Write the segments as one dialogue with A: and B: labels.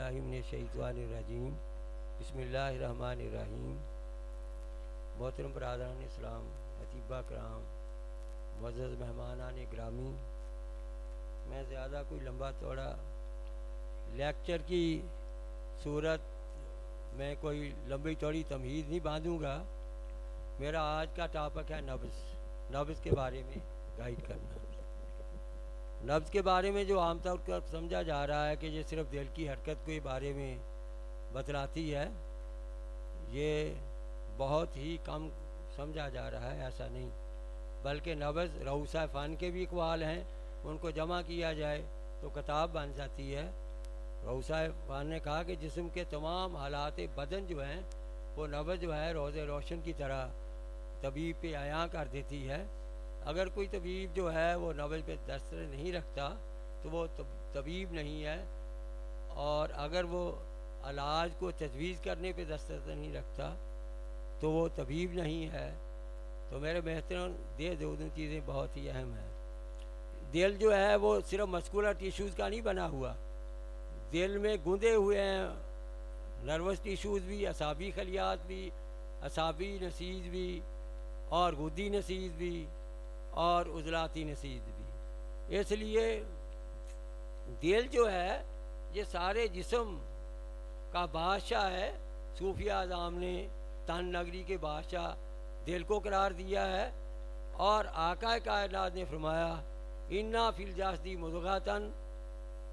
A: باللہ من الشیطان الرجیم بسم اللہ الرحمن الرحیم۔ محترم برادران اسلام، اطباء کرام، معزز مہمانان گرامی، میں زیادہ کوئی لمبا چوڑا لیکچر کی صورت میں کوئی لمبی چوڑی تمہید نہیں باندھوں گا۔ میرا آج کا ٹاپک ہے نبض کے بارے میں گائیڈ کرنا۔ نبض کے بارے میں جو عام طور پر سمجھا جا رہا ہے کہ یہ صرف دل کی حرکت کے بارے میں بتلاتی ہے، یہ بہت ہی کم سمجھا جا رہا ہے۔ ایسا نہیں، بلکہ نبض رؤوسہ فن کے بھی اقوال ہیں، ان کو جمع کیا جائے تو کتاب بن جاتی ہے۔ رؤوسہ فن نے کہا کہ جسم کے تمام حالات بدن جو ہیں وہ نبض جو ہے روز روشن کی طرح طبیب پہ عیاں کر دیتی ہے۔ اگر کوئی طبیب جو ہے وہ نبض پہ دسترس نہیں رکھتا تو وہ طبیب نہیں ہے، اور اگر وہ علاج کو تجویز کرنے پہ دسترس نہیں رکھتا تو وہ طبیب نہیں ہے۔ تو میرے محترم دونوں چیزیں بہت ہی اہم ہیں۔ دل جو ہے وہ صرف مسکولر ٹیشوز کا نہیں بنا ہوا، دل میں گندے ہوئے ہیں نروس ٹیشوز بھی، اعصابی خلیات بھی، اعصابی نسیج بھی، اور غدی نسیج بھی، اور عضلاتی نسیج بھی۔ اس لیے دل جو ہے یہ سارے جسم کا بادشاہ ہے۔ صوفیہ اعظام نے تن نگری کے بادشاہ دل کو قرار دیا ہے، اور آقا کائنات نے فرمایا انا فی الجسد مضغۃ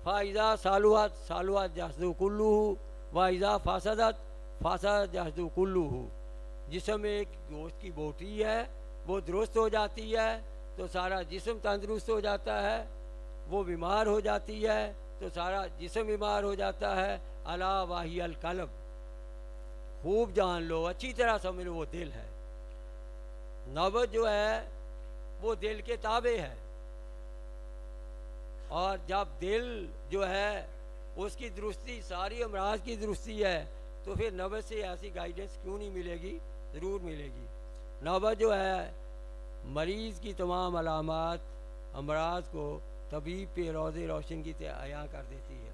A: فاذا صلحت صلح الجسد کلہ واذا فسدت فسد الجسد کلہ۔ جسم ایک گوشت کی بوٹی ہے، وہ درست ہو جاتی ہے تو سارا جسم تندرست ہو جاتا ہے، وہ بیمار ہو جاتی ہے تو سارا جسم بیمار ہو جاتا ہے۔ الا وہی القلب، خوب جان لو، اچھی طرح سمجھ لو، وہ دل ہے۔ نبض جو ہے وہ دل کے تابع ہے، اور جب دل جو ہے اس کی درستی ساری امراض کی درستی ہے تو پھر نبض سے ایسی گائیڈنس کیوں نہیں ملے گی؟ ضرور ملے گی۔ نبض جو ہے مریض کی تمام علامات امراض کو طبیب پہ روز روشن کی عیاں کر دیتی ہے۔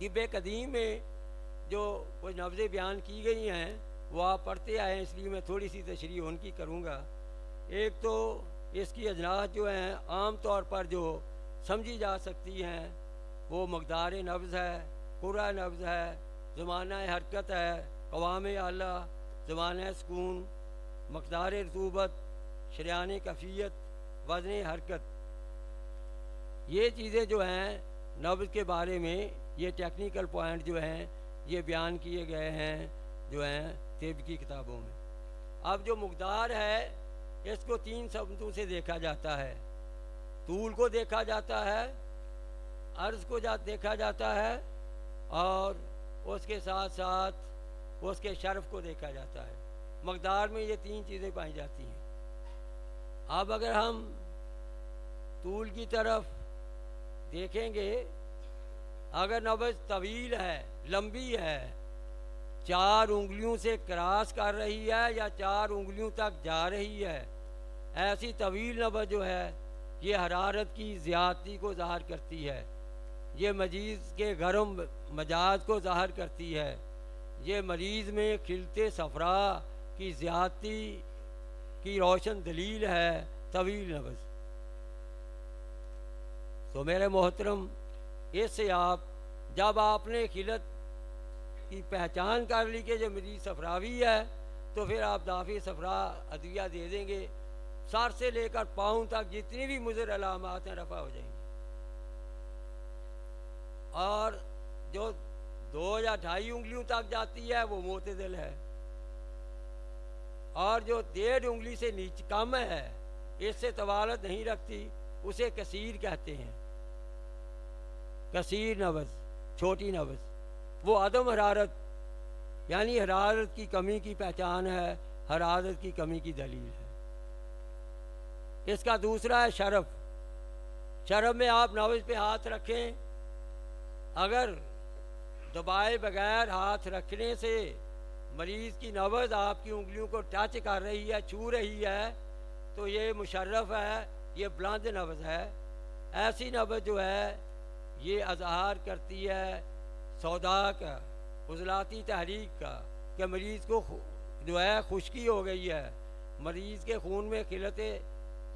A: طب قدیم میں جو کچھ نبضیں بیان کی گئی ہیں وہ آپ پڑھتے آئے ہیں، اس لیے میں تھوڑی سی تشریح ان کی کروں گا۔ ایک تو اس کی اجناس جو ہیں عام طور پر جو سمجھی جا سکتی ہیں وہ مقدار نبض ہے، قرہ نبض ہے، زمانہ حرکت ہے، قوام اعلیٰ، زمانہ سکون، مقدار رطوبت، شریان کیفیت، وزن حرکت۔ یہ چیزیں جو ہیں نبض کے بارے میں، یہ ٹیکنیکل پوائنٹ جو ہیں یہ بیان کیے گئے ہیں جو ہیں طب کی کتابوں میں۔ اب جو مقدار ہے اس کو 3 سمتوں سے دیکھا جاتا ہے۔ طول کو دیکھا جاتا ہے، عرض کو دیکھا جاتا ہے، اور اس کے ساتھ ساتھ اس کے شرف کو دیکھا جاتا ہے۔ مقدار میں یہ 3 چیزیں پائی جاتی ہیں۔ اب اگر ہم طول کی طرف دیکھیں گے، اگر نبض طویل ہے، لمبی ہے، 4 انگلیوں سے کراس کر رہی ہے یا 4 انگلیوں تک جا رہی ہے، ایسی طویل نبض جو ہے یہ حرارت کی زیادتی کو ظاہر کرتی ہے، یہ مریض کے گرم مزاج کو ظاہر کرتی ہے، یہ مریض میں کھلتے صفرا کی زیادتی کی روشن دلیل ہے طویل نبض۔ تو میرے محترم، اس سے جب آپ نے خلت کی پہچان کر لی کہ جو مریض صفراوی ہے تو پھر آپ دافع صفرا ادویہ دے دیں گے، سر سے لے کر پاؤں تک جتنی بھی مضر علامات ہیں رفع ہو جائیں گی۔ اور جو 2 یا 2.5 انگلیوں تک جاتی ہے وہ معتدل ہے، اور جو 1.5 انگلی سے نیچے کم ہے، اس سے طوالت نہیں رکھتی، اسے کثیر کہتے ہیں۔ کثیر نبض، چھوٹی نبض، وہ عدم حرارت یعنی حرارت کی کمی کی پہچان ہے، حرارت کی کمی کی دلیل ہے۔ اس کا دوسرا ہے شرف۔ شرف میں آپ نبض پہ ہاتھ رکھیں، اگر دبائے بغیر ہاتھ رکھنے سے مریض کی نبض آپ کی انگلیوں کو ٹچ کر رہی ہے، چھو رہی ہے، تو یہ مشرف ہے، یہ بلند نبض ہے۔ ایسی نبض جو ہے یہ اظہار کرتی ہے سودا کا، عضلاتی تحریک کا، کہ مریض کو جو ہے خشکی ہو گئی ہے، مریض کے خون میں قلت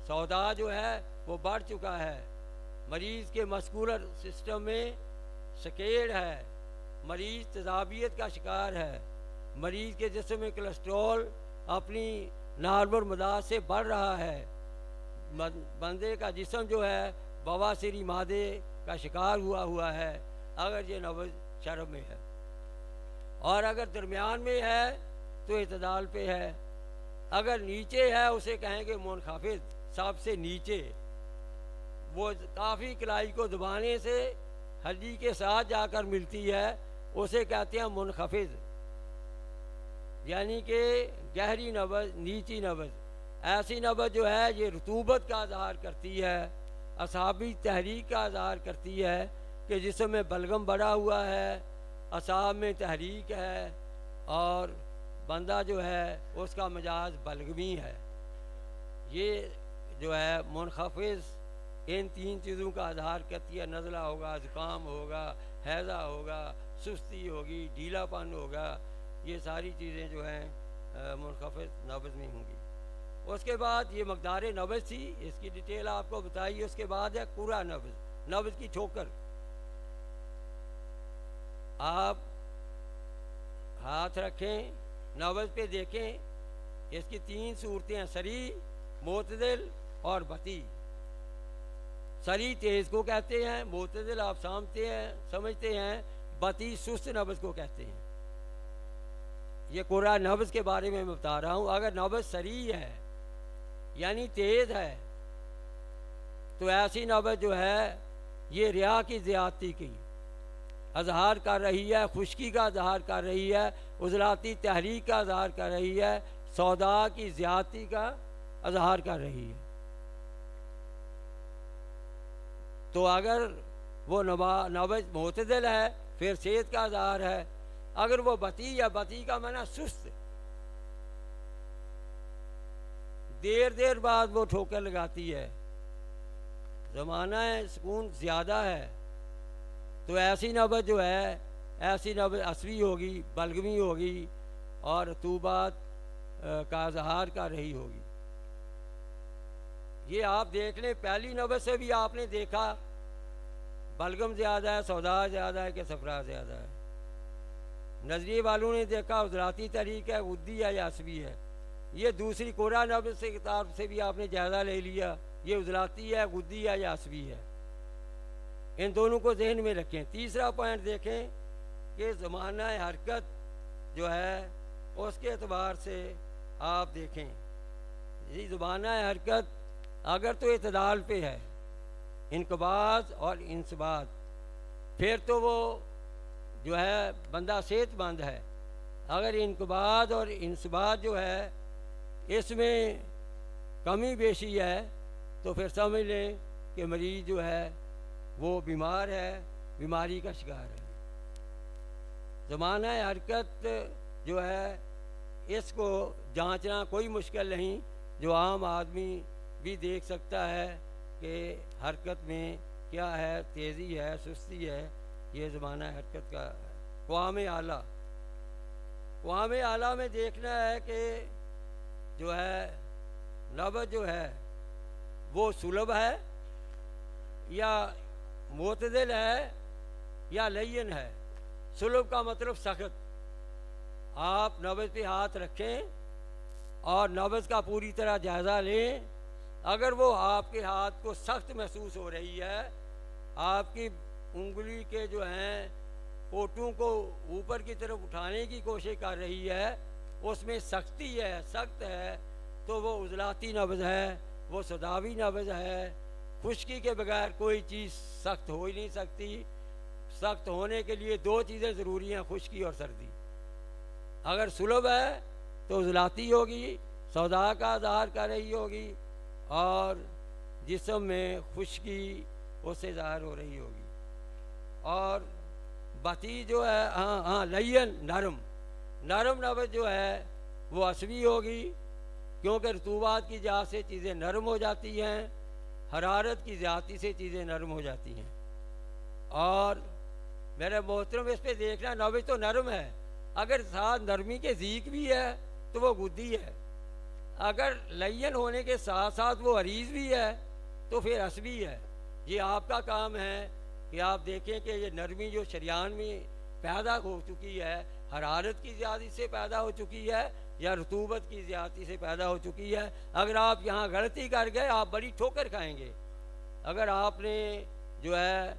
A: سودا جو ہے وہ بڑھ چکا ہے، مریض کے مسکولر سسٹم میں سکیڑ ہے، مریض تذابیت کا شکار ہے، مریض کے جسم میں کولیسٹرول اپنی نارمل مدار سے بڑھ رہا ہے، بندے کا جسم جو ہے بواسیری مادے کا شکار ہوا ہے اگر یہ نبض شرم میں ہے، اور اگر درمیان میں ہے تو اعتدال پہ ہے، اگر نیچے ہے اسے کہیں گے منخفض، سب سے نیچے، وہ کافی کلائی کو دبانے سے ہڈی کے ساتھ جا کر ملتی ہے، اسے کہتے ہیں منخفض، یعنی کہ گہری نبض، نیچی نبض۔ ایسی نبض جو ہے یہ رطوبت کا اظہار کرتی ہے، اعصابی تحریک کا اظہار کرتی ہے کہ جسم میں بلغم بڑھا ہوا ہے، اعصاب میں تحریک ہے، اور بندہ جو ہے اس کا مزاج بلغمی ہے۔ یہ جو ہے منخفض ان تین چیزوں کا اظہار کرتی ہے، نزلہ ہوگا، زکام ہوگا، ہیضہ ہوگا، سستی ہوگی، ڈھیلا پن ہوگا، یہ ساری چیزیں جو ہیں منخفض نبض میں ہوں گی۔ اس کے بعد یہ مقدار نبض تھی، اس کی ڈیٹیل آپ کو بتائی۔ اس کے بعد ہے قرع نبض، نبض کی ٹھوکر۔ آپ ہاتھ رکھیں، نبض پہ دیکھیں، اس کی تین صورتیں ہیں، سریع، معتدل اور بطیء۔ سریع تیز کو کہتے ہیں، معتدل آپ سمجھتے ہیں، بطیء سست نبض کو کہتے ہیں۔ یہ قرع نبض کے بارے میں بتا رہا ہوں۔ اگر نبض سریع ہے یعنی تیز ہے تو ایسی نبض جو ہے یہ ریا کی زیادتی کی اظہار کر رہی ہے، خشکی کا اظہار کر رہی ہے، عضلاتی تحریک کا اظہار کر رہی ہے، سودا کی زیادتی کا اظہار کر رہی ہے۔ تو اگر وہ نبض معتدل ہے پھر صحت کا اظہار ہے، اگر وہ بطیء یا بطیء کا معنی سست، دیر بعد وہ ٹھوکر لگاتی ہے، زمانہ سکون زیادہ ہے، تو ایسی نبض جو ہے، ایسی نبض عصبی ہوگی، بلغمی ہوگی، اور رطوبات کا اظہار کر رہی ہوگی۔ یہ آپ دیکھ لیں، پہلی نبض سے بھی آپ نے دیکھا بلغم زیادہ ہے، سودا زیادہ ہے کہ صفرا زیادہ ہے۔ نظریے والوں نے دیکھا عضلاتی تحریک ہے، غدی ہے یا عصبی ہے۔ یہ دوسری قرع نبض سے کتاب سے بھی آپ نے جائزہ لے لیا، یہ عضلاتی ہے، غدی ہے یا عصبی ہے۔ ان دونوں کو ذہن میں رکھیں۔ تیسرا پوائنٹ دیکھیں کہ زمانہ حرکت جو ہے اس کے اعتبار سے آپ دیکھیں، یہ زمانہ حرکت اگر تو اعتدال پہ ہے، انقباض اور انصباط، پھر تو وہ جو ہے بندہ صحت مند ہے۔ اگر انقباض اور انصباط جو ہے اس میں کمی بیشی ہے تو پھر سمجھ لیں کہ مریض جو ہے وہ بیمار ہے، بیماری کا شکار ہے۔ زمانہ حرکت جو ہے اس کو جانچنا کوئی مشکل نہیں، جو عام آدمی بھی دیکھ سکتا ہے کہ حرکت میں کیا ہے، تیزی ہے، سستی ہے، یہ زمانہ حرکت کا قوام اعلیٰ۔ قوام اعلیٰ میں دیکھنا ہے کہ جو ہے نبض جو ہے وہ سلب ہے یا معتدل ہے یا لین ہے۔ سلب کا مطلب سخت۔ آپ نبض پہ ہاتھ رکھیں اور نبض کا پوری طرح جائزہ لیں۔ اگر وہ آپ کے ہاتھ کو سخت محسوس ہو رہی ہے، آپ کی انگلی کے جو ہیں پوٹوں کو اوپر کی طرف اٹھانے کی کوشش کر رہی ہے، اس میں سختی ہے، سخت ہے، تو وہ عضلاتی نبض ہے، وہ سوداوی نبض ہے۔ خشکی کے بغیر کوئی چیز سخت ہو ہی نہیں سکتی۔ سخت ہونے کے لیے دو چیزیں ضروری ہیں، خشکی اور سردی۔ اگر سلب ہے تو عضلاتی ہوگی، سودا کا اظہار کر رہی ہوگی، اور جسم میں خشکی اس سے ظاہر ہو رہی ہوگی۔ اور بطیء جو ہے لین، نرم نبض جو ہے وہ عصبی ہوگی، کیونکہ رطوبات کی جہت سے چیزیں نرم ہو جاتی ہیں، حرارت کی زیادتی سے چیزیں نرم ہو جاتی ہیں۔ اور میرے محترم اس پہ دیکھنا نبض تو نرم ہے، اگر ساتھ نرمی کے ذیق بھی ہے تو وہ گدی ہے، اگر لین ہونے کے ساتھ ساتھ وہ عریض بھی ہے تو پھر عصبی ہے۔ یہ آپ کا کام ہے کہ آپ دیکھیں کہ یہ نرمی جو شریان میں پیدا ہو چکی ہے حرارت کی زیادتی سے پیدا ہو چکی ہے یا رطوبت کی زیادتی سے پیدا ہو چکی ہے۔ اگر آپ یہاں غلطی کر گئے آپ بڑی ٹھوکر کھائیں گے۔ اگر آپ نے جو ہے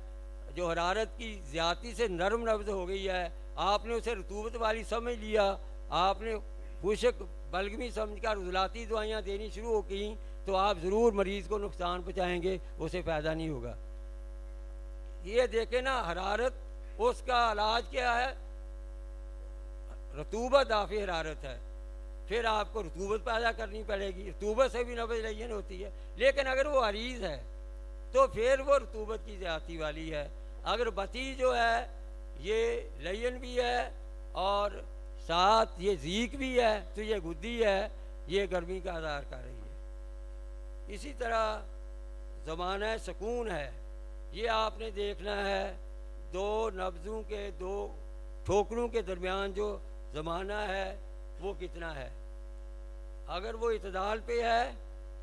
A: جو حرارت کی زیادتی سے نرم نبض ہو گئی ہے، آپ نے اسے رطوبت والی سمجھ لیا، آپ نے خشک بلغمی سمجھ کر عضلاتی دوائیاں دینی شروع ہو گئیں تو آپ ضرور مریض کو نقصان پہنچائیں گے، اسے فائدہ نہیں ہوگا۔ یہ دیکھیں نا، حرارت اس کا علاج کیا ہے؟ رطوبت دافع حرارت ہے، پھر آپ کو رطوبت پیدا کرنی پڑے گی، رطوبت سے بھی نبض لین ہوتی ہے۔ لیکن اگر وہ عریض ہے تو پھر وہ رطوبت کی زیادتی والی ہے۔ اگر بتی جو ہے یہ لین بھی ہے اور ساتھ یہ ذیق بھی ہے تو یہ گدی ہے، یہ گرمی کا اظہار کر رہی ہے۔ اسی طرح زمانہ سکون ہے، یہ آپ نے دیکھنا ہے دو نبضوں کے دو ٹھوکروں کے درمیان جو زمانہ ہے وہ کتنا ہے۔ اگر وہ اعتدال پہ ہے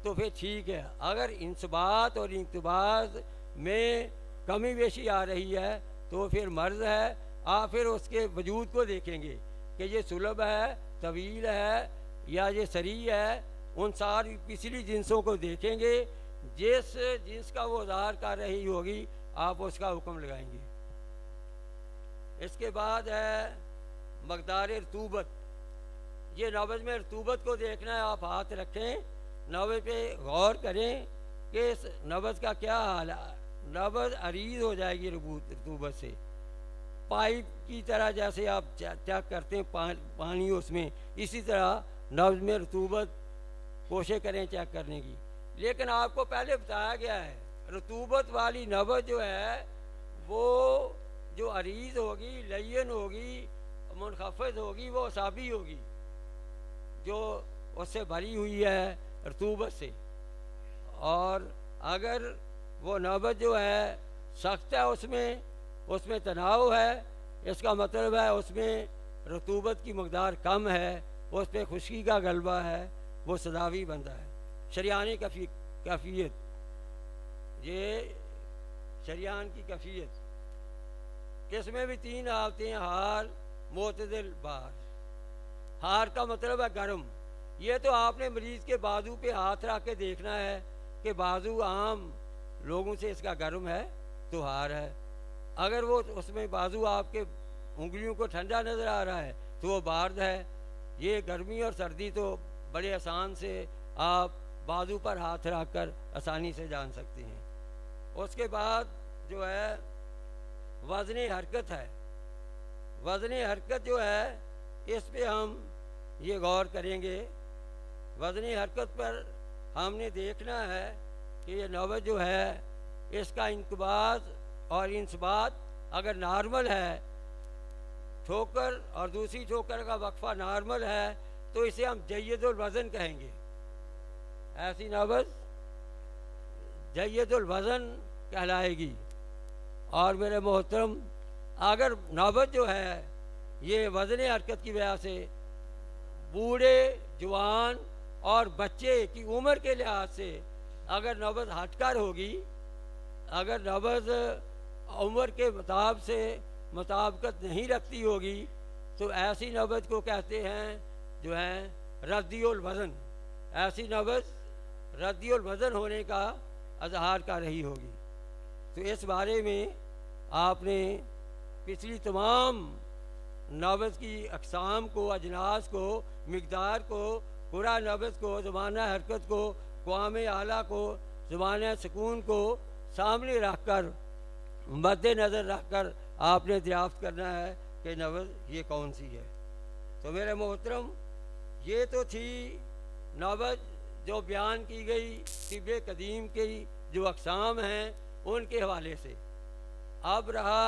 A: تو پھر ٹھیک ہے، اگر انصبات اور انقباض میں کمی بیشی آ رہی ہے تو پھر مرض ہے۔ آپ پھر اس کے وجود کو دیکھیں گے کہ یہ سلب ہے، طویل ہے یا یہ سری ہے، ان ساری پچھلی جنسوں کو دیکھیں گے، جس جنس کا وہ اظہار کر رہی ہوگی آپ اس کا حکم لگائیں گے۔ اس کے بعد ہے مقدار رطوبت، یہ نبض میں رطوبت کو دیکھنا ہے۔ آپ ہاتھ رکھیں، نبض پہ غور کریں کہ اس نبض کا کیا حال ہے۔ نبض عریض ہو جائے گی رطوبت سے، پائپ کی طرح جیسے آپ چیک کرتے ہیں پانی اس میں، اسی طرح نبض میں رطوبت کوشش کریں چیک کرنے کی۔ لیکن آپ کو پہلے بتایا گیا ہے رطوبت والی نبض جو ہے وہ جو عریض ہوگی، لین ہوگی، منخفض ہوگی، وہ اعصابی ہوگی جو اس سے بھری ہوئی ہے رطوبت سے۔ اور اگر وہ نبض جو ہے سخت ہے، اس میں تناؤ ہے، اس کا مطلب ہے اس میں رطوبت کی مقدار کم ہے، اس پہ خشکی کا غلبہ ہے، وہ سداوی بنتا ہے۔ شریانی کیفیت، یہ شریان کی کیفیت، اس میں بھی تین آتے ہیں: ہار، معتدل، بار۔ ہار کا مطلب ہے گرم، یہ تو آپ نے مریض کے بازو پہ ہاتھ رکھ کے دیکھنا ہے کہ بازو عام لوگوں سے اس کا گرم ہے تو ہار ہے۔ اگر وہ اس میں بازو آپ کے انگلیوں کو ٹھنڈا نظر آ رہا ہے تو وہ بارد ہے۔ یہ گرمی اور سردی تو بڑے آسان سے آپ بازو پر ہاتھ رکھ کر آسانی سے جان سکتے ہیں۔ اس کے بعد جو ہے وزن حرکت ہے۔ وزن حرکت جو ہے اس پہ ہم یہ غور کریں گے۔ وزن حرکت پر ہم نے دیکھنا ہے کہ یہ نبض جو ہے اس کا انقباض اور انصبات اگر نارمل ہے، ٹھوکر اور دوسری ٹھوکر کا وقفہ نارمل ہے تو اسے ہم جید الوزن کہیں گے۔ ایسی نبض جید الوزن کہلائے گی۔ اور میرے محترم، اگر نبض جو ہے یہ وزن حرکت کی وجہ سے بوڑھے، جوان اور بچے کی عمر کے لحاظ سے اگر نبض ہٹ کر ہوگی، اگر نبض عمر کے مطابقت نہیں رکھتی ہوگی تو ایسی نبض کو کہتے ہیں جو ہے ردی الوزن۔ ایسی نبض ردی الوزن ہونے کا اظہار کر رہی ہوگی۔ تو اس بارے میں آپ نے پچھلی تمام نبض کی اقسام کو، اجناس کو، مقدار کو، پورا نبض کو، زمانہ حرکت کو، قوام اعلیٰ کو، زمانہ سکون کو سامنے رکھ کر، مد نظر رکھ کر آپ نے دریافت کرنا ہے کہ نبض یہ کون سی ہے۔ تو میرے محترم، یہ تو تھی نبض جو بیان کی گئی طب قدیم کی جو اقسام ہیں ان کے حوالے سے۔ اب رہا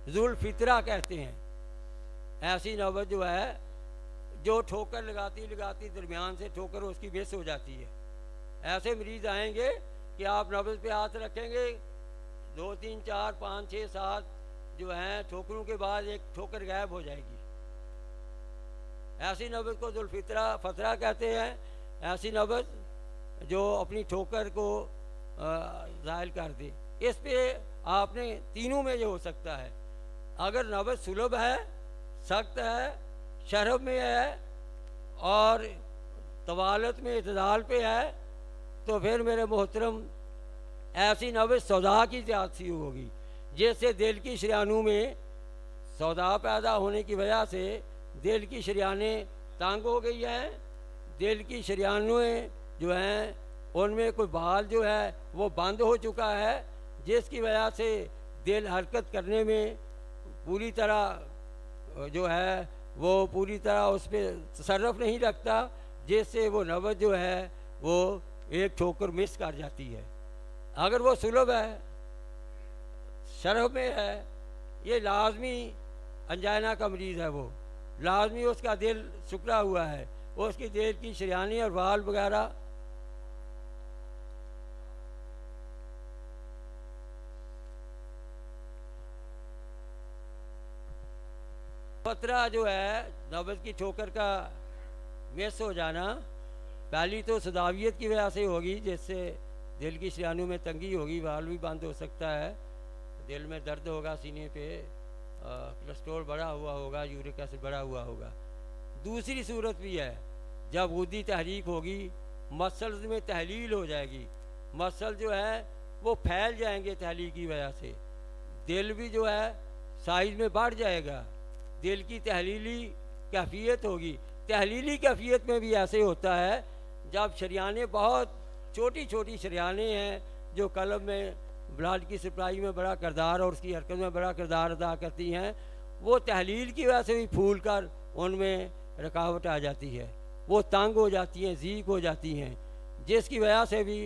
A: ذوالفطرہ کہتے ہیں، ایسی نبض جو ہے جو ٹھوکر لگاتی درمیان سے ٹھوکر اس کی مس ہو جاتی ہے۔ ایسے مریض آئیں گے کہ آپ نبض پہ ہاتھ رکھیں گے، 2 3 4 5 6 7 جو ہیں ٹھوکروں کے بعد ایک ٹھوکر غائب ہو جائے گی. ایسی نبض کو فترہ کہتے ہیں. ایسی نبض جو اپنی ٹھوکر کو ظاہر کر دے. اس پہ آپ نے تینوں میں یہ ہو سکتا ہے. اگر نبض سلب ہے, سخت ہے, شرب میں ہے اور طوالت میں اعتدال پہ ہے, تو پھر میرے محترم ایسی نبض سودا کی زیادتی ہوگی, جس سے دل کی شریانوں میں سودا پیدا ہونے کی وجہ سے دل کی شریانیں تنگ ہو گئی ہیں. دل کی شریانوں جو ہیں ان میں کوئی بال جو ہے وہ بند ہو چکا ہے, جس کی وجہ سے دل حرکت کرنے میں پوری طرح جو ہے وہ پوری طرح اس پہ تصرف نہیں رکھتا, جس سے وہ نبض جو ہے وہ ایک ٹھوکر مس کر جاتی ہے. اگر وہ سلب ہے, شرب میں ہے, یہ لازمی انجائنا کا مریض ہے, وہ لازمی اس کا دل سکڑا ہوا ہے, اس کی دل کی شریانی اور وال وغیرہ خطرہ جو ہے نبض کی ٹھوکر کا مس ہو جانا. پہلی تو صداویت کی وجہ سے ہوگی, جس سے دل کی شریانوں میں تنگی ہوگی, وال بھی بند ہو سکتا ہے, دل میں درد ہوگا, سینے پہ کولسٹرول بڑھا ہوا ہوگا, یورک ایسڈ بڑھا ہوا ہوگا. دوسری صورت بھی ہے, جب غدی تحریک ہوگی, مسلز میں تحلیل ہو جائے گی, مسل جو ہے وہ پھیل جائیں گے تحلیل کی وجہ سے, دل بھی جو ہے سائز میں بڑھ جائے گا, دل کی تحلیلی کیفیت ہوگی. تحلیلی کیفیت میں بھی ایسے ہوتا ہے جب شریانیں بہت چھوٹی چھوٹی شریانیں ہیں جو قلب میں بلڈ کی سپلائی میں بڑا کردار اور اس کی حرکت میں بڑا کردار ادا کرتی ہیں, وہ تحلیل کی وجہ سے بھی پھول کر ان میں رکاوٹ آ جاتی ہے, وہ تنگ ہو جاتی ہیں, ضیق ہو جاتی ہیں, جس کی وجہ سے بھی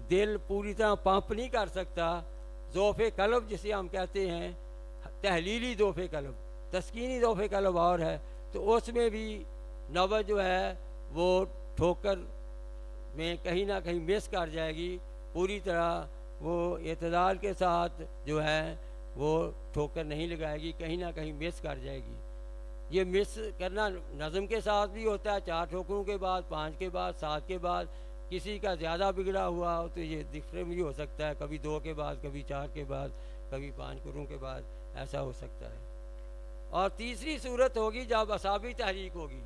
A: دل پوری طرح پمپ نہیں کر سکتا. ضعف قلب جسے ہم کہتے ہیں, تحلیلی ضعف قلب, تسکینی ضعف قلب اور ہے, تو اس میں بھی نبض جو ہے وہ ٹھوکر میں کہیں نہ کہیں مس کر جائے گی. پوری طرح وہ اعتدال کے ساتھ جو ہے وہ ٹھوکر نہیں لگائے گی, کہیں نہ کہیں مس کر جائے گی. یہ مس کرنا نظم کے ساتھ بھی ہوتا ہے, 4 ٹھوکروں کے بعد, 5 کے بعد, 7 کے بعد. کسی کا زیادہ بگڑا ہوا ہو تو یہ ڈفرینٹ بھی ہو سکتا ہے, کبھی 2 کے بعد, کبھی 4 کے بعد, کبھی 5 ٹھوکروں کے بعد, ایسا ہو سکتا ہے. اور تیسری صورت ہوگی جب اعصابی تحریک ہوگی,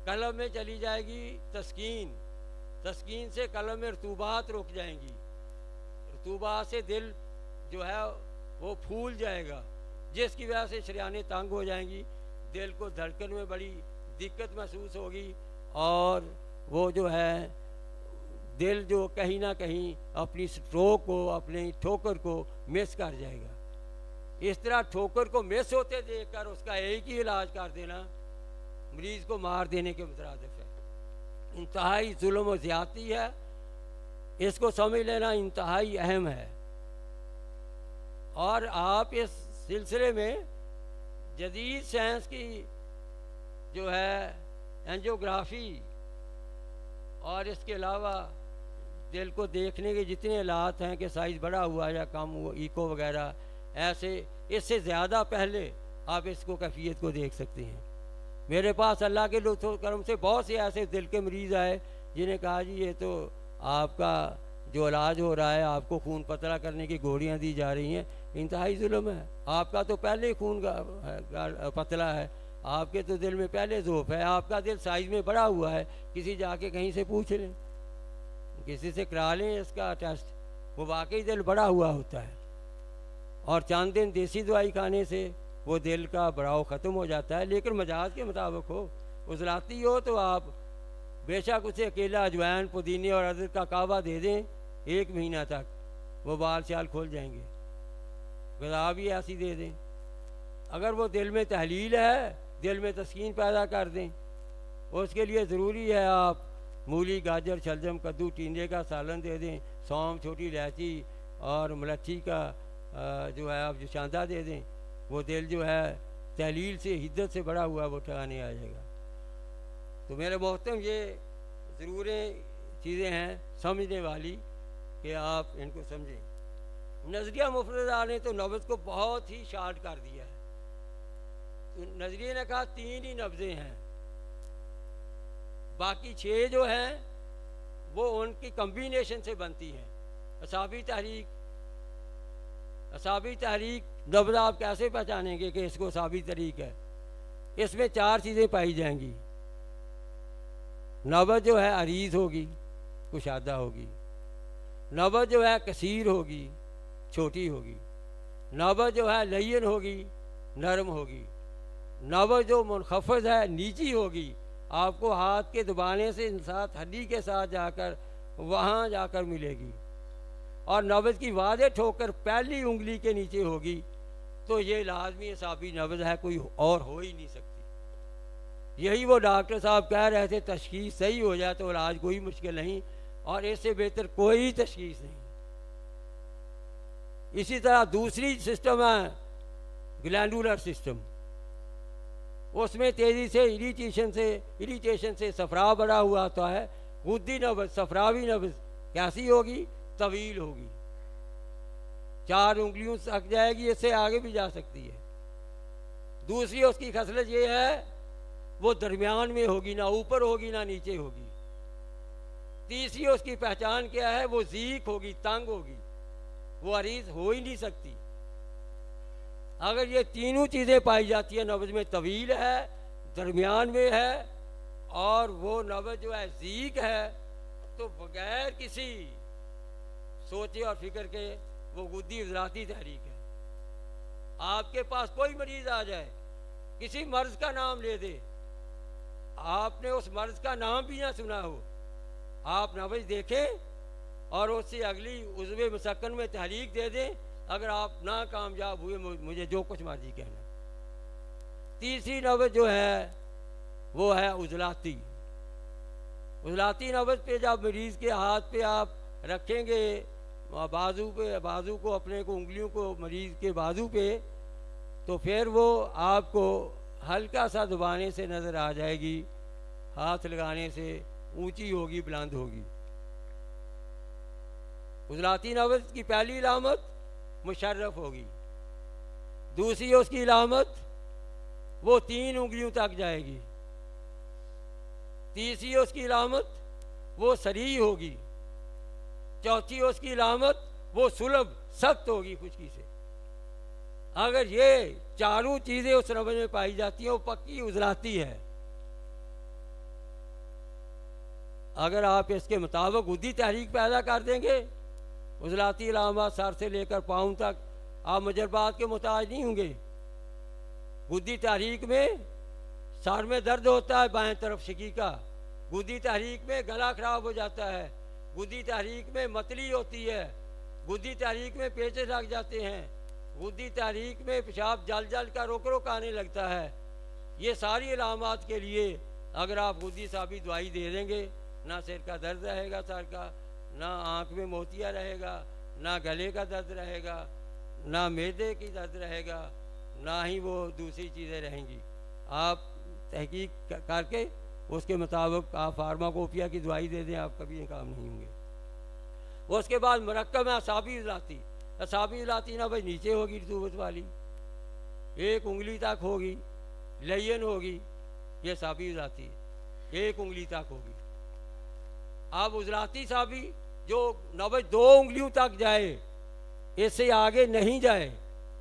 A: قلب میں چلی جائے گی تسکین, تسکین سے قلب میں رطوبات رک جائیں گی, رطوبات سے دل جو ہے وہ پھول جائے گا, جس کی وجہ سے شریانیں تنگ ہو جائیں گی, دل کو دھڑکن میں بڑی دقت محسوس ہوگی, اور وہ جو ہے دل جو کہیں نہ کہیں اپنی سٹروک کو, اپنی ٹھوکر کو مس کر جائے گا. اس طرح ٹھوکر کو مس ہوتے دیکھ کر اس کا ایک ہی علاج کر دینا مریض کو مار دینے کے مترادف ہے. انتہائی ظلم و زیادتی ہے, اس کو سمجھ لینا انتہائی اہم ہے. اور آپ اس سلسلے میں جدید سائنس کی جو ہے اینجیوگرافی اور اس کے علاوہ دل کو دیکھنے کے جتنے آلات ہیں کہ سائز بڑا ہوا یا کم ہوا, ایکو وغیرہ, ایسے اس سے زیادہ پہلے آپ اس کو کیفیت کو دیکھ سکتے ہیں. میرے پاس اللہ کے لطف و کرم سے بہت سے ایسے دل کے مریض آئے جنہیں کہا جی یہ تو آپ کا جو علاج ہو رہا ہے, آپ کو خون پتلا کرنے کی گولیاں دی جا رہی ہیں, انتہائی ظلم ہے. آپ کا تو پہلے ہی خون پتلا ہے, آپ کے تو دل میں پہلے ذوف ہے, آپ کا دل سائز میں بڑا ہوا ہے. کسی جا کے کہیں سے پوچھ لیں, کسی سے کرا لیں اس کا ٹیسٹ, وہ واقعی دل بڑا ہوا ہوتا ہے. اور چند دن دیسی دوائی کھانے سے وہ دل کا بڑاؤ ختم ہو جاتا ہے. لیکن مجاز کے مطابق ہو, عضلاتی ہو تو آپ بے شک اسے اکیلا اجوائن, پودینے اور ادرک کا کعوہ دے دیں, 1 مہینہ تک وہ بال چال کھول جائیں گے. غذا بھی ایسی دے دیں. اگر وہ دل میں تحلیل ہے, دل میں تسکین پیدا کر دیں, اس کے لیے ضروری ہے آپ مولی, گاجر, شلجم, کدو, ٹینڈے کا سالن دے دیں, سونف, چھوٹی الائچی اور ملٹھی کا جو ہے آپ جوشاندہ دے دیں. وہ دل جو ہے تحلیل سے, حدت سے بڑا ہوا, وہ ٹھکانے آ جائے گا. تو میرے محترم یہ ضروریں چیزیں ہیں سمجھنے والی کہ آپ ان کو سمجھیں. نظریہ مفردہ نے تو نبض کو بہت ہی شارٹ کر دیا ہے. نظریے نے کہا 3 ہی نبضیں ہیں، باقی 6 جو ہیں وہ ان کی کمبینیشن سے بنتی ہیں۔ اعصابی تحریک نبض آپ کیسے پہچانیں گے کہ اس کو اعصابی تحریک ہے؟ اس میں 4 چیزیں پائی جائیں گی۔ نبض جو ہے عریض ہوگی، کشادہ ہوگی، نبض جو ہے کثیر ہوگی، چھوٹی ہوگی، نبض جو ہے لین ہوگی، نرم ہوگی، نبض جو منخفض ہے نیچی ہوگی، آپ کو ہاتھ کے دبانے سے ساتھ ہڈی کے ساتھ جا کر وہاں جا کر ملے گی، اور نبض کی واضح ٹھوکر پہلی انگلی کے نیچے ہوگی، تو یہ لازمی اعصابی نبض ہے، کوئی اور ہو ہی نہیں سکتی۔ یہی وہ ڈاکٹر صاحب کہہ رہے تھے تشخیص صحیح ہو جائے تو علاج کوئی مشکل نہیں، اور اس سے بہتر کوئی تشخیص نہیں۔ اسی طرح دوسری سسٹم ہے گلینڈولر سسٹم، اس میں تیزی سے اریٹیشن سے صفرا بڑا ہوا ہوتا ہے۔ غدی نبض، صفراوی نبض کیسی ہوگی؟ طویل ہوگی، 4 انگلیوں تک جائے گی، اس سے آگے بھی جا سکتی ہے۔ دوسری اس کی خصلت یہ ہے وہ درمیان میں ہوگی، نہ اوپر ہوگی نہ نیچے ہوگی۔ تیسری اس کی پہچان کیا ہے؟ وہ ضیق ہوگی، تنگ ہوگی، وہ عریض ہو ہی نہیں سکتی۔ اگر یہ تینوں چیزیں پائی جاتی ہیں، نبض میں طویل ہے، درمیان میں ہے، اور وہ نبض جو ہے ضیق ہے، تو بغیر کسی سوچے اور فکر کے وہ غدی عضلاتی تحریک ہے۔ آپ کے پاس کوئی مریض آ جائے، کسی مرض کا نام لے دے، آپ نے اس مرض کا نام بھی نہ سنا ہو، آپ نبض دیکھیں اور اس سے اگلی عضو مسکن میں تحریک دے دیں، اگر آپ ناکامیاب ہوئے مجھے جو کچھ مرضی کہنا۔ تیسری نبض جو ہے وہ ہے عضلاتی نبض پہ جب مریض کے ہاتھ پہ آپ رکھیں گے، بازو کو اپنے کو انگلیوں کو مریض کے بازو پہ، تو پھر وہ آپ کو ہلکا سا دبانے سے نظر آ جائے گی، ہاتھ لگانے سے اونچی ہوگی، بلند ہوگی۔ عضلاتی نبض کی پہلی علامت مشرف ہوگی، دوسری اس کی علامت وہ 3 انگلیوں تک جائے گی، تیسری اس کی علامت وہ سریع ہوگی، چوتھی اس کی علامت وہ سلب سخت ہوگی خشکی سے۔ اگر یہ 4 چیزیں اس نبض میں پائی جاتی ہیں، وہ پکی عضلاتی ہے۔ اگر آپ اس کے مطابق غدی تحریک پیدا کر دیں گے، عضلاتی علامات سر سے لے کر پاؤں تک، آپ مجربات کے محتاج نہیں ہوں گے۔ غدی تحریک میں سر میں درد ہوتا ہے بائیں طرف شقیقہ، غدی تحریک میں گلا خراب ہو جاتا ہے، غدی تحریک میں متلی ہوتی ہے، غدی تحریک میں پیچے لگ جاتے ہیں، غدی تحریک میں پیشاب جل کر رک آنے لگتا ہے۔ یہ ساری علامات کے لیے اگر آپ غدی صابی دوائی دے دیں گے، نہ سر کا درد رہے گا، سر کا نہ آنکھ میں موتیا رہے گا، نہ گلے کا درد رہے گا، نہ معدے کی درد رہے گا، نہ ہی وہ دوسری چیزیں رہیں گی۔ آپ تحقیق کر کے اس کے مطابق آپ فارماکوپیا کی دوائی دے دیں، آپ کبھی کام نہیں ہوں گے۔ اس کے بعد مرکب ہے اعصابی عضلاتی نبض نیچے ہوگی، رطوبت والی، 1 انگلی تک ہوگی، لین ہوگی، یہ اعصابی عضلاتی 1 انگلی تک ہوگی۔ اب عضلاتی اعصابی جو نبض 2 انگلیوں تک جائے، اس سے آگے نہیں جائے،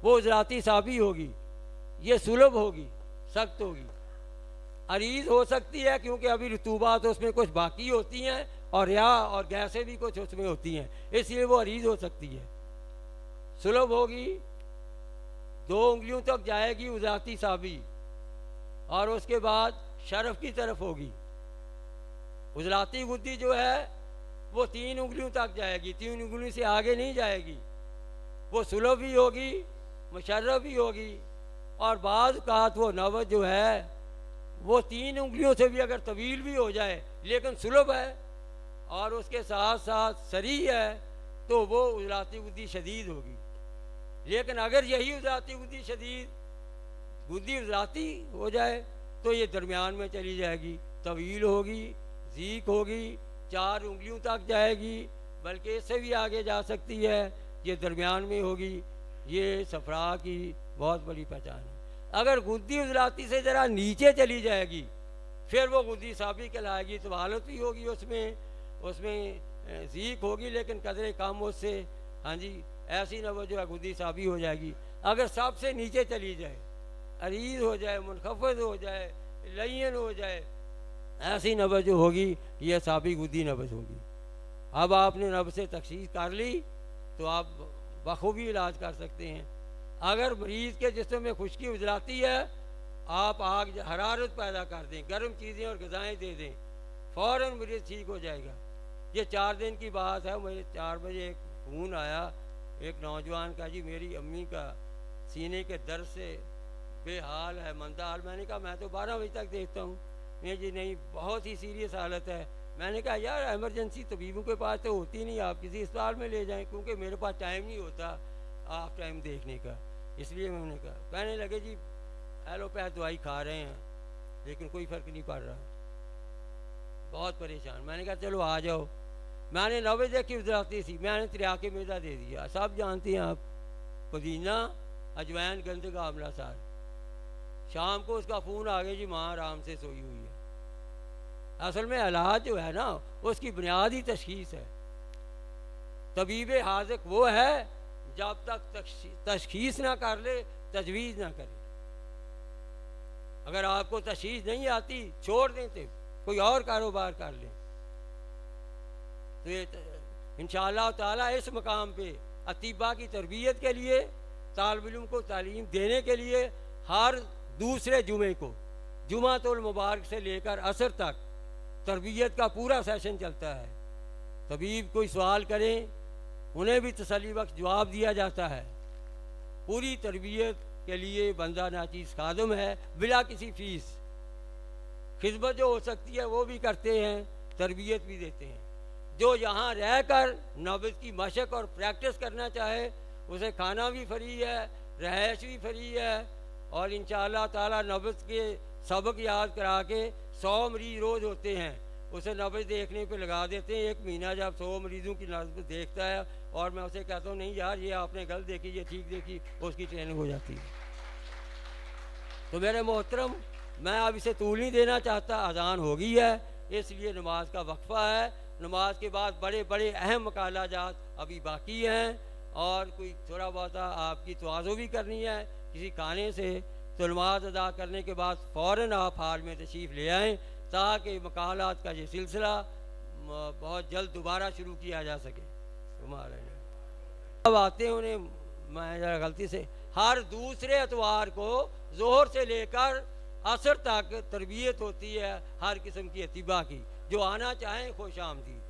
A: وہ عضلاتی اعصابی ہوگی، یہ سلب ہوگی، سخت ہوگی، عریض ہو سکتی ہے کیونکہ ابھی رطوبات اس میں کچھ باقی ہوتی ہیں، اور ریاح اور گیسیں بھی کچھ اس میں ہوتی ہیں، اس لیے وہ عریض ہو سکتی ہے۔ سلب ہوگی، 2 انگلیوں تک جائے گی عضلاتی اعصابی، اور اس کے بعد شرف کی طرف ہوگی۔ عضلاتی غدی جو ہے وہ 3 انگلیوں تک جائے گی، 3 انگلیوں سے آگے نہیں جائے گی، وہ سلب بھی ہوگی، مشرف بھی ہوگی، اور بعض اوقات وہ نبض جو ہے وہ 3 انگلیوں سے بھی اگر طویل بھی ہو جائے لیکن سلب ہے اور اس کے ساتھ ساتھ سریع ہے، تو وہ عضلاتی غدی شدید ہوگی۔ لیکن اگر یہی عضلاتی غدی عضلاتی ہو جائے تو یہ درمیان میں چلی جائے گی، طویل ہوگی، ضیق ہوگی، 4 انگلیوں تک جائے گی، بلکہ اس سے بھی آگے جا سکتی ہے، یہ درمیان میں ہوگی۔ یہ صفرا کی بہت بڑی پہچان ہے۔ اگر غدی عضلاتی سے ذرا نیچے چلی جائے گی پھر وہ غدی صافی کہلائے گی، تو حالت بھی ہوگی اس میں ذیق ہوگی، لیکن قدرے کم اس سے، ہاں جی، ایسی نہ وہ جو ہے غدی صافی ہو جائے گی۔ اگر سب سے نیچے چلی جائے، عریض ہو جائے، منخفض ہو جائے، لین ہو جائے، ایسی نبض جو ہوگی یہ صافی غدی نبض ہوگی۔ اب آپ نے نبض سے تشخیص کر لی تو آپ بخوبی علاج کر سکتے ہیں۔ اگر مریض کے جسم میں خشکی عضلاتی ہے، آپ آگ حرارت پیدا کر دیں، گرم چیزیں اور غذائیں دے دیں، فوراً مریض ٹھیک ہو جائے گا۔ یہ 4 دن کی بات ہے، مجھے 4 بجے ایک فون آیا ایک نوجوان کا، جی میری امی کا سینے کے درد سے بے حال ہے، مندہ حال۔ میں نے کہا میں تو 12 بجے تک دیکھتا ہوں۔ نہیں جی نہیں، بہت ہی سیریس حالت ہے۔ میں نے کہا یار ایمرجنسی طبیبوں کے پاس تو ہوتی نہیں، آپ کسی اسپتال میں لے جائیں، کیونکہ میرے پاس ٹائم نہیں ہوتا آپ ٹائم دیکھنے کا، اس لیے میں نے کہا۔ کہنے لگے جی ایلوپیتھ دوائی کھا رہے ہیں لیکن کوئی فرق نہیں پڑ رہا، بہت پریشان۔ میں نے کہا چلو آ جاؤ۔ میں نے نبض دیکھی عضلاتی تھی، میں نے تریاق معدہ دے دیا۔ سب جانتے ہیں آپ، پودینہ، اجوائن، گندم کا آملہ سار۔ شام کو اس کا فون آ گیا، جی ماں آرام سے سوئی ہوئی ہے۔ اصل میں علاج جو ہے نا اس کی بنیادی تشخیص ہے۔ طبیب حاذق وہ ہے جب تک تشخیص نہ کر لے تجویز نہ کرے۔ اگر آپ کو تشخیص نہیں آتی چھوڑ دیں تو کوئی اور کاروبار کر لیں۔ تو انشاءاللہ تعالیٰ اس مقام پہ اطباء کی تربیت کے لیے، طالب علم کو تعلیم دینے کے لیے ہر دوسرے جمعے کو جمعۃ المبارک سے لے کر عصر تک تربیت کا پورا سیشن چلتا ہے۔ طبیب کوئی سوال کریں انہیں بھی تسلی بخش جواب دیا جاتا ہے۔ پوری تربیت کے لیے بندہ ناچیز خادم ہے بلا کسی فیس۔ خدمت جو ہو سکتی ہے وہ بھی کرتے ہیں، تربیت بھی دیتے ہیں۔ جو یہاں رہ کر نبض کی مشق اور پریکٹس کرنا چاہے اسے کھانا بھی فری ہے، رہائش بھی فری ہے، اور انشاءاللہ تعالیٰ نبض کے سبق یاد کرا کے 100 مریض روز ہوتے ہیں اسے نبض دیکھنے پہ لگا دیتے ہیں۔ 1 مہینہ جب 100 مریضوں کی نبض دیکھتا ہے اور میں اسے کہتا ہوں نہیں یار یہ آپ نے غلط دیکھی، یہ ٹھیک دیکھی، اس کی ٹریننگ ہو جاتی ہے۔ تو میرے محترم، میں اب اسے طول نہیں دینا چاہتا، اذان ہو گئی ہے، اس لیے نماز کا وقفہ ہے۔ نماز کے بعد بڑے بڑے اہم مقالہ جات ابھی باقی ہیں، اور کوئی تھوڑا بہت آپ کی تواضع بھی کرنی ہے کسی کھانے سے، تو نماز ادا کرنے کے بعد فوراً آپ ہال میں تشریف لے آئیں تاکہ مقالات کا یہ سلسلہ بہت جلد دوبارہ شروع کیا جا سکے۔ اب آتے ہیں انہیں، میں ذرا غلطی سے، ہر دوسرے اتوار کو ظہر سے لے کر عصر تک تربیت ہوتی ہے ہر قسم کی اطباء کی۔ جو آنا چاہیں خوش آمدید۔